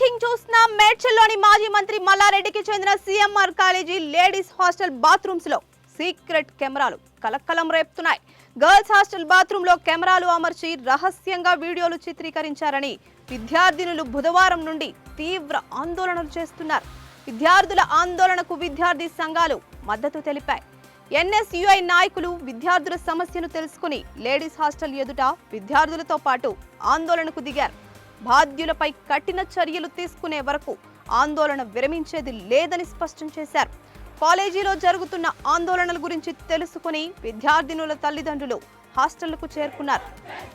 Breaking చూస్తున్నాం. మేడ్చల్లోని మాజీ మంత్రి మల్లారెడ్డికి చెందిన CMR college ladies hostel bathrooms లో సీక్రెట్ కెమెరాలు కలకలం రేపుతున్నాయి. గర్ల్స్ హాస్టల్ బాత్రూమ్ లో కెమెరాలు అమర్చి రహస్యంగా వీడియోలు చిత్రీకరించారని విద్యార్థినులు బుధవారం నుండి తీవ్ర ఆందోళనలు చేస్తున్నారు. విద్యార్థుల ఆందోళనకు విద్యార్థి సంఘాలు మద్దతు తెలిపాయి. ఎన్ఎస్యుఐ నాయకులు విద్యార్థుల సమస్యను తెలుసుకుని లేడీస్ హాస్టల్ ఎదుట విద్యార్థులతో పాటు ఆందోళనకు దిగారు. బాధ్యులపై కఠిన చర్యలు తీసుకునే వరకు ఆందోళన విరమించేది లేదని స్పష్టం చేశారు. కాలేజీలో జరుగుతున్న ఆందోళనల గురించి తెలుసుకుని విద్యార్థినుల తల్లిదండ్రులు హాస్టళ్లకు చేరుకున్నారు.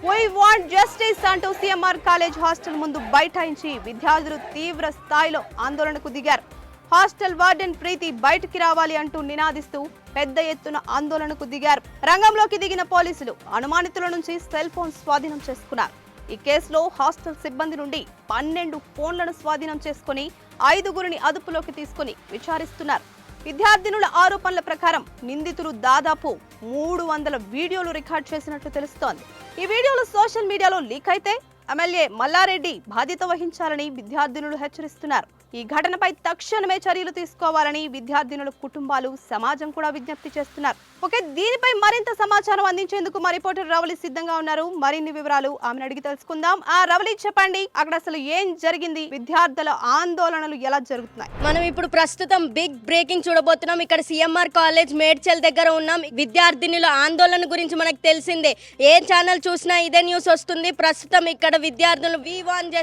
వై వాంట్ జస్టిస్ అంటూ సిఎంఆర్ కాలేజ్ హాస్టల్ ముందు బైఠాయించి విద్యార్థులు తీవ్ర స్థాయిలో ఆందోళనకు దిగారు. హాస్టల్ వార్డెన్ ప్రీతి బయటికి రావాలి అంటూ నినాదిస్తూ పెద్ద ఎత్తున ఆందోళనకు దిగారు. రంగంలోకి దిగిన పోలీసులు అనుమానితుల నుంచి సెల్ ఫోన్ స్వాధీనం చేసుకున్నారు. ఈ కేసులో హాస్టల్ సిబ్బంది నుండి 12 ఫోన్లను స్వాధీనం చేసుకుని 5గురిని అదుపులోకి తీసుకుని విచారిస్తున్నారు. విద్యార్థినుల ఆరోపణల ప్రకారం నిందితులు దాదాపు 300 వీడియోలు రికార్డ్ చేసినట్లు తెలుస్తోంది. ఈ వీడియోలు సోషల్ మీడియాలో లీక్ అయితే ఎమ్మెల్యే మల్లారెడ్డి బాధ్యత వహించాలని విద్యార్థినులు హెచ్చరిస్తున్నారు. ఈ ఘటనపై తక్షణమే చర్యలు తీసుకోవాలని విద్యార్థినుల కుటుంబాలు, సమాజం కూడా విజ్ఞప్తి చేస్తున్నారు. ఓకే, దీనిపై మరింత సమాచారం అందించేందుకు మా రిపోర్టర్ రవలి సిద్ధంగా ఉన్నారు. మరిన్ని వివరాలు ఆమెను అడిగి తెలుసుకుందాం. రవలి, చెప్పండి, అక్కడ అసలు ఏం జరిగింది? విద్యార్థుల ఆందోళనలు ఎలా జరుగుతున్నాయి? మనం ఇప్పుడు ప్రస్తుతం బిగ్ బ్రేకింగ్ చూడబోతున్నాం. ఇక్కడ సిఎంఆర్ కాలేజ్ మేడ్చల్ దగ్గర ఉన్నాం. విద్యార్థినుల ఆందోళన గురించి మనకు తెలిసిందే. ఏ ఛానల్ చూసినా ఇదే న్యూస్ వస్తుంది. ప్రస్తుతం ఇక్కడ విద్యార్థులు వి వాంట్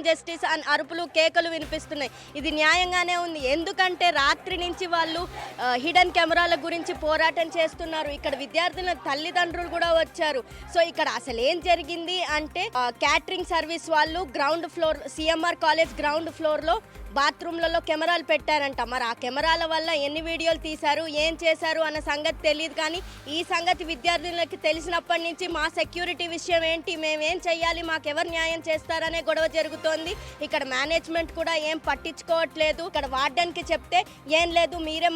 జస్టిస్ అని అరుపులు, కేకలు వినిపిస్తున్నాయి. ఇది న్యాయంగానే ఉంది. ఎందుకంటే రాత్రి నుంచి వాళ్ళు హిడెన్ కెమెరాల గురించి పోరాటం చేస్తున్నారు. ఇక్కడ విద్యార్థుల తల్లిదండ్రులు కూడా వచ్చారు. సో ఇక్కడ అసలు ఏం జరిగింది అంటే క్యాటరింగ్ సర్వీస్ వాళ్ళు ground floor, CMR college ground floor లో బాత్రూమ్లలో కెమెరాలు పెట్టారంట. మరి ఆ కెమెరాల వల్ల ఎన్ని వీడియోలు తీశారు, ఏం చేశారు అన్న సంగతి తెలియదు. కానీ ఈ సంగతి విద్యార్థులకి తెలిసినప్పటి నుంచి మా సెక్యూరిటీ విషయం ఏంటి, మేమేం చెయ్యాలి, మాకెవరు న్యాయం చేస్తారనే గొడవ జరుగుతోంది. ఇక్కడ మేనేజ్మెంట్ కూడా ఏం పట్టించుకోవట్లేదు. ఇక్కడ వార్డెన్కి చెప్తే ఏం లేదు, మీరే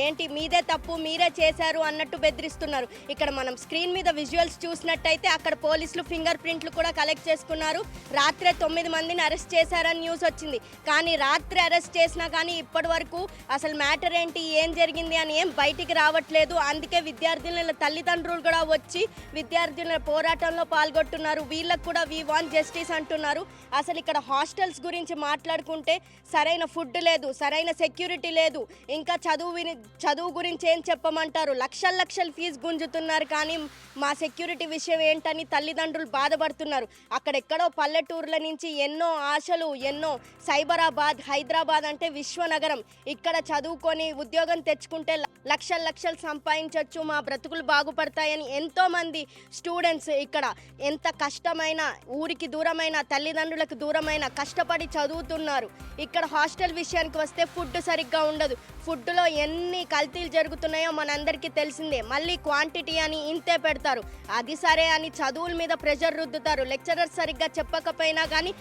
ఏంటి మీదే తప్పు, మీరే చేశారు అన్నట్టు బెదిరిస్తున్నారు. ఇక్కడ మనం స్క్రీన్ మీద విజువల్స్ చూసినట్టయితే అక్కడ పోలీసులు ఫింగర్ ప్రింట్లు కూడా కలెక్ట్ చేసుకున్నారు. రాత్రే 9 మందిని అరెస్ట్ చేశారని న్యూస్ వచ్చింది. కానీ రాత్రి అరెస్ట్ చేసినా కానీ ఇప్పటి వరకు అసలు మ్యాటర్ ఏంటి, ఏం జరిగింది అని ఏం బయటికి రావట్లేదు. అందుకే విద్యార్థుల తల్లిదండ్రులు కూడా వచ్చి విద్యార్థుల పోరాటంలో పాల్గొంటున్నారు. వీళ్ళకు కూడా వి వాంట్ జస్టిస్ అంటున్నారు. అసలు ఇక్కడ హాస్టల్స్ గురించి మాట్లాడుకుంటే సరైన ఫుడ్ లేదు, సరైన సెక్యూరిటీ లేదు, ఇంకా చదువు గురించి ఏం చెప్పమంటారు. లక్షల ఫీజు గుంజుతున్నారు. కానీ మా సెక్యూరిటీ విషయం ఏంటని తల్లిదండ్రులు బాధపడుతున్నారు. అక్కడెక్కడో పల్లెటూర్ల నుంచి ఎన్నో ఆశలు, ఎన్నో సైబరాబాద్, హైదరాబాద్ అంటే విశ్వనగరం, ఇక్కడ చదువుకొని ఉద్యోగం తెచ్చుకుంటే లక్షలు సంపాదించవచ్చు, మా బ్రతుకులు బాగుపడతాయని ఎంతో మంది స్టూడెంట్స్ ఇక్కడ ఎంత కష్టమైన, ఊరికి దూరమైన, తల్లిదండ్రులకు దూరమైన కష్టపడి చదువుతున్నారు. ఇక్కడ హాస్టల్ విషయానికి వస్తే ఫుడ్ సరిగ్గా ఉండదు. ఫుడ్లో ఎన్ని కల్తీలు జరుగుతున్నాయో మనందరికీ తెలిసిందే. మళ్ళీ క్వాంటిటీ అని ఇంతే పెడతారు. అది సరే అని చదువుల మీద ప్రెషర్ రుద్దుతారు. లెక్చరర్స్ సరిగ్గా చెప్పకపోయినా కానీ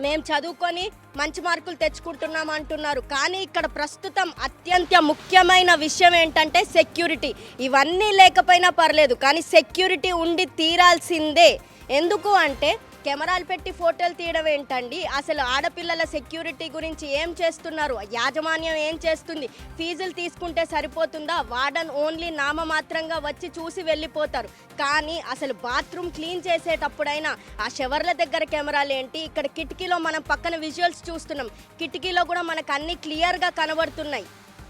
మేము చదువుకొని మంచి మార్కులు తెచ్చుకుంటున్నాం అంటున్నారు. కానీ ఇక్కడ ప్రస్తుతం అత్యంత ముఖ్యమైన విషయం ఏంటంటే సెక్యూరిటీ. ఇవన్నీ లేకపోయినా పర్లేదు, కానీ సెక్యూరిటీ ఉండి తీరాల్సిందే. ఎందుకు అంటే కెమెరాలు పెట్టి ఫోటోలు తీయడం ఏంటండి, అసలు ఆడపిల్లల సెక్యూరిటీ గురించి ఏం చేస్తున్నారు, యాజమాన్యం ఏం చేస్తుంది, ఫీజులు తీసుకుంటే సరిపోతుందా, వార్డన్ ఓన్లీ నామమాత్రంగా వచ్చి చూసి వెళ్ళిపోతారు. కానీ అసలు బాత్రూమ్ క్లీన్ చేసేటప్పుడైనా ఆ షవర్ల దగ్గర కెమెరాలు ఏంటి, ఇక్కడ కిటికీలో మనం పక్కన విజువల్స్ చూస్తున్నాం, కిటికీలో కూడా మనకు అన్ని క్లియర్గా కనబడుతున్నాయి.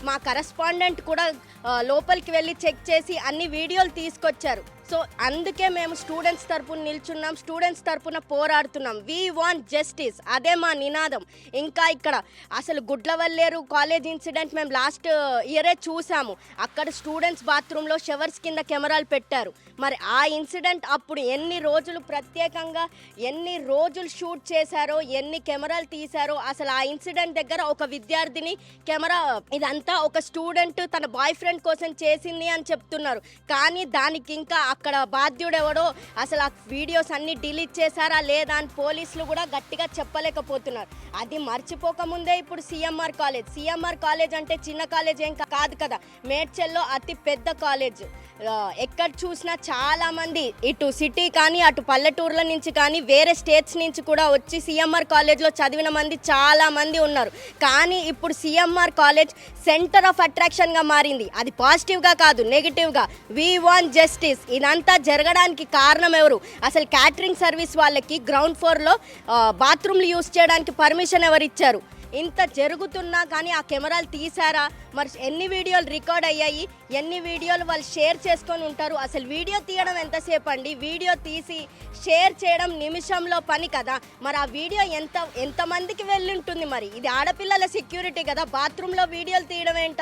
మా కరెస్పాండెంట్ కూడా లోపలికి వెళ్ళి చెక్ చేసి అన్ని వీడియోలు తీసుకొచ్చారు. సో అందుకే మేము స్టూడెంట్స్ తరపున నిల్చున్నాం, స్టూడెంట్స్ తరపున పోరాడుతున్నాం. వి వాంట్ జస్టిస్, అదే మా నినాదం. ఇంకా ఇక్కడ అసలు గుడ్లవల్లేరు కాలేజ్ ఇన్సిడెంట్ మేము లాస్ట్ ఇయరే చూసాము. అక్కడ స్టూడెంట్స్ బాత్రూంలో షవర్స్ కింద కెమెరాలు పెట్టారు. మరి ఆ ఇన్సిడెంట్ అప్పుడు ఎన్ని రోజులు ప్రత్యేకంగా ఎన్ని రోజులు షూట్ చేశారో, ఎన్ని కెమెరాలు తీశారో, అసలు ఆ ఇన్సిడెంట్ దగ్గర ఒక విద్యార్థిని కెమెరా, ఇదంతా ఒక స్టూడెంట్ తన బాయ్ ఫ్రెండ్ కోసం చేసింది అని చెప్తున్నారు. కానీ దానికి ఇంకా అక్కడ బాధ్యుడు ఎవడో అసలు ఆ వీడియోస్ అన్ని డిలీట్ చేశారా లేదా అని పోలీసులు కూడా గట్టిగా చెప్పలేకపోతున్నారు. అది మర్చిపోకముందే ఇప్పుడు సిఎంఆర్ కాలేజ్ అంటే చిన్న కాలేజ్ ఏం కాదు కదా, మేడ్చల్లో అతి పెద్ద కాలేజ్. ఎక్కడ చూసినా చాలా మంది ఇటు సిటీ కానీ అటు పల్లెటూర్ల నుంచి కానీ వేరే స్టేట్స్ నుంచి కూడా వచ్చి సిఎంఆర్ కాలేజ్లో చదివిన మంది చాలా మంది ఉన్నారు. కానీ ఇప్పుడు సిఎంఆర్ కాలేజ్ సెంటర్ ఆఫ్ అట్రాక్షన్గా మారింది. అది పాజిటివ్గా కాదు, నెగిటివ్గా. We want justice. ఇదంతా జరగడానికి కారణం ఎవరు? అసలు క్యాటరింగ్ సర్వీస్ వాళ్ళకి గ్రౌండ్ ఫ్లోర్లో బాత్రూమ్లు యూజ్ చేయడానికి పర్మిషన్ ఎవరు ఇచ్చారు? ఇంత జరుగుతున్నా కానీ ఆ కెమెరాలు తీసారా? మరి ఎన్ని వీడియోలు రికార్డ్ అయ్యాయి, ఎన్ని వీడియోలు వాళ్ళు షేర్ చేసుకొని ఉంటారు? అసలు వీడియో తీయడం ఎంతసేపు అండి? వీడియో తీసి షేర్ చేయడం నిమిషంలో పని కదా. మరి ఆ వీడియో ఎంతమందికి వెళ్ళుంటుంది? మరి ఇది ఆడపిల్లల సెక్యూరిటీ కదా, బాత్రూంలో వీడియోలు తీయడం ఏంటి?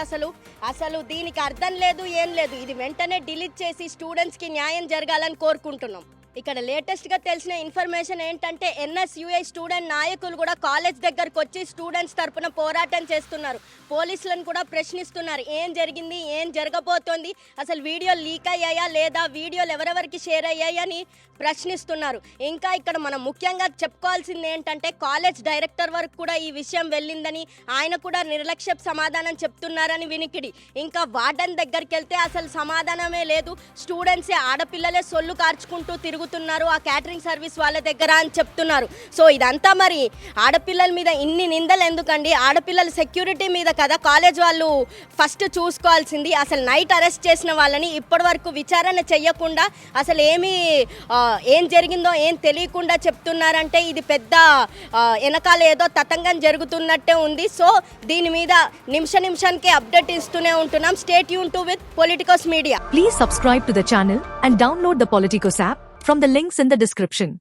అసలు దీనికి అర్థం లేదు, ఏం లేదు. ఇది వెంటనే డిలీట్ చేసి స్టూడెంట్స్కి న్యాయం జరగాలని కోరుకుంటున్నాం. ఇక్కడ లేటెస్ట్గా తెలిసిన ఇన్ఫర్మేషన్ ఏంటంటే ఎన్ఎస్యుఐ స్టూడెంట్ నాయకులు కూడా కాలేజ్ దగ్గరకు వచ్చి స్టూడెంట్స్ తరపున పోరాటం చేస్తున్నారు. పోలీసులను కూడా ప్రశ్నిస్తున్నారు. ఏం జరిగింది, ఏం జరగబోతోంది, అసలు వీడియోలు లీక్ అయ్యాయా లేదా, వీడియోలు ఎవరెవరికి షేర్ అయ్యాయని ప్రశ్నిస్తున్నారు. ఇంకా ఇక్కడ మనం ముఖ్యంగా చెప్పుకోవాల్సింది ఏంటంటే కాలేజ్ డైరెక్టర్ వరకు కూడా ఈ విషయం వెళ్ళిందని, ఆయన కూడా నిర్లక్ష్యపు సమాధానం చెప్తున్నారని వినికిడి. ఇంకా వార్డెన్ దగ్గరికి వెళ్తే అసలు సమాధానమే లేదు. స్టూడెంట్సే, ఆడపిల్లలే సొల్లు కార్చుకుంటూ తిరుగుతున్నారు ఆ క్యాటరింగ్ సర్వీస్ వాళ్ళ దగ్గర అని చెప్తున్నారు. సో ఇదంతా మరి ఆడపిల్లల మీద ఇన్ని నిందలు ఎందుకండి? ఆడపిల్లల సెక్యూరిటీ మీద కదా కాలేజ్ వాళ్ళు ఫస్ట్ చూసుకోవాల్సింది. అసలు నైట్ అరెస్ట్ చేసిన వాళ్ళని ఇప్పటి వరకు విచారణ చెయ్యకుండా అసలు ఏం జరిగిందో ఏం తెలియకుండా చెప్తున్నారంటే ఇది పెద్ద వెనకాల ఏదో తతంగం జరుగుతున్నట్టే ఉంది. సో దీని మీద నిమిషానికి అప్డేట్ ఇస్తూనే ఉంటున్నాం. Stay tune to with Politicos Media. Please subscribe to the channel and download the Politicos app from the links in the description.